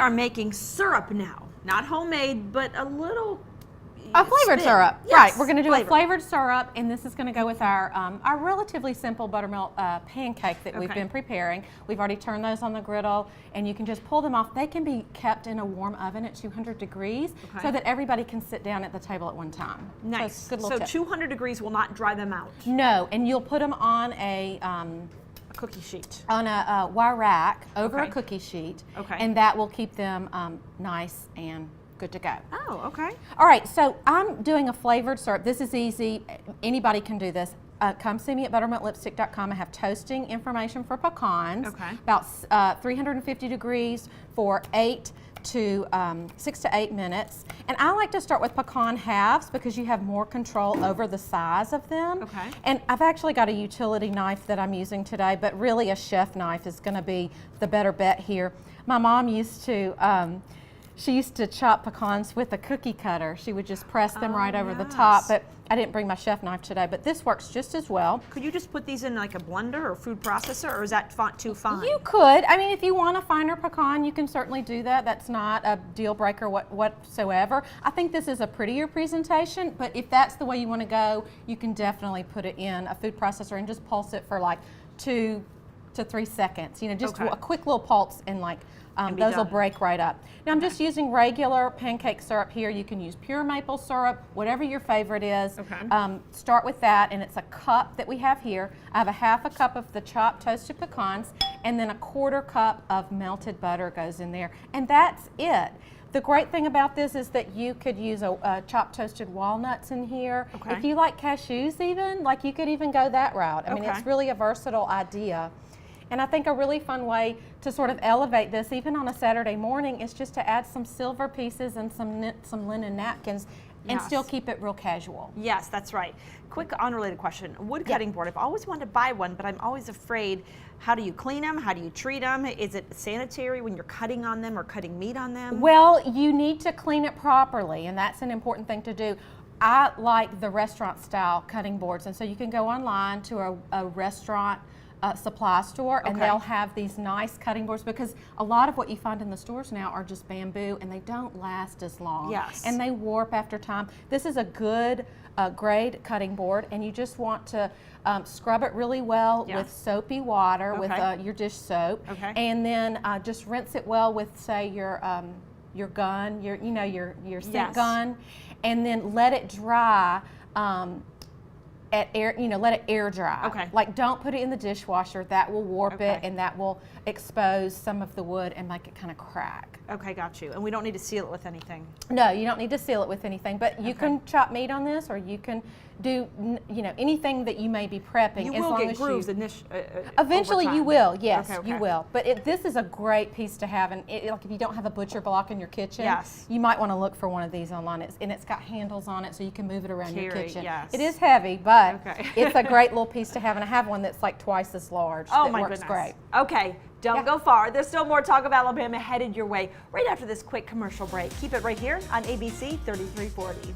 are making syrup now. Not homemade, but a little a flavored syrup. Yes, Right, we're gonna do a flavored syrup, and this is gonna go with our relatively simple buttermilk pancake that we've been preparing. We've already turned those on the griddle, and you can just pull them off. They can be kept in a warm oven at 200 degrees so that everybody can sit down at the table at one time. Nice. So, good little tip. 200 degrees will not dry them out. No, and you'll put them on a cookie sheet. On a wire rack over a cookie sheet, and that will keep them nice and good to go. Oh, okay. All right, so I'm doing a flavored syrup. This is easy. Anybody can do this. Come see me at buttermilklipstick.com. I have toasting information for pecans. About 350 degrees for 6 to 8 minutes. And I like to start with pecan halves because you have more control over the size of them. And I've actually got a utility knife that I'm using today, but really a chef knife is going to be the better bet here. My mom used to she used to chop pecans with a cookie cutter. She would just press them right over the top, but I didn't bring my chef knife today, but this works just as well. Could you just put these in like a blender or food processor, or is that too fine? You could. I mean, if you want a finer pecan, you can certainly do that. That's not a deal breaker whatsoever. I think this is a prettier presentation, but if that's the way you want to go, you can definitely put it in a food processor and just pulse it for like 2 to 3 seconds. You know, just a quick little pulse and like those will break right up. Now I'm just using regular pancake syrup here. You can use pure maple syrup, whatever your favorite is. Start with that, and it's a cup that we have here. I have a half a cup of the chopped toasted pecans, and then a 1/4 cup of melted butter goes in there, and that's it. The great thing about this is that you could use a chopped toasted walnuts in here. If you like cashews even, like you could even go that route. I mean, it's really a versatile idea. And I think a really fun way to sort of elevate this, even on a Saturday morning, is just to add some silver pieces and some linen napkins and still keep it real casual. Yes, that's right. Quick unrelated question. Wood cutting board. I've always wanted to buy one, but I'm always afraid. How do you clean them? How do you treat them? Is it sanitary when you're cutting on them or cutting meat on them? Well, you need to clean it properly, and that's an important thing to do. I like the restaurant style cutting boards, and so you can go online to a restaurant supply store, and they'll have these nice cutting boards, because a lot of what you find in the stores now are just bamboo, and they don't last as long. And they warp after time. This is a good grade cutting board, and you just want to scrub it really well with soapy water, with your dish soap, and then just rinse it well with, say, your gun, your sink gun, and then let it dry. At air, let it air dry. Like, don't put it in the dishwasher. That will warp it, and that will expose some of the wood and make it kind of crack. Okay, got you. And we don't need to seal it with anything. No, you don't need to seal it with anything. But you can chop meat on this, or you can do, anything that you may be prepping. You will get grooves eventually you will, yes, you will. But this is a great piece to have, and like if you don't have a butcher block in your kitchen, you might want to look for one of these online. And it's got handles on it, so you can move it around your kitchen. It is heavy, but it's a great little piece to have, and I have one that's like twice as large. Oh my goodness. Great. Okay, don't go far. There's still more Talk of Alabama headed your way right after this quick commercial break. Keep it right here on ABC 3340.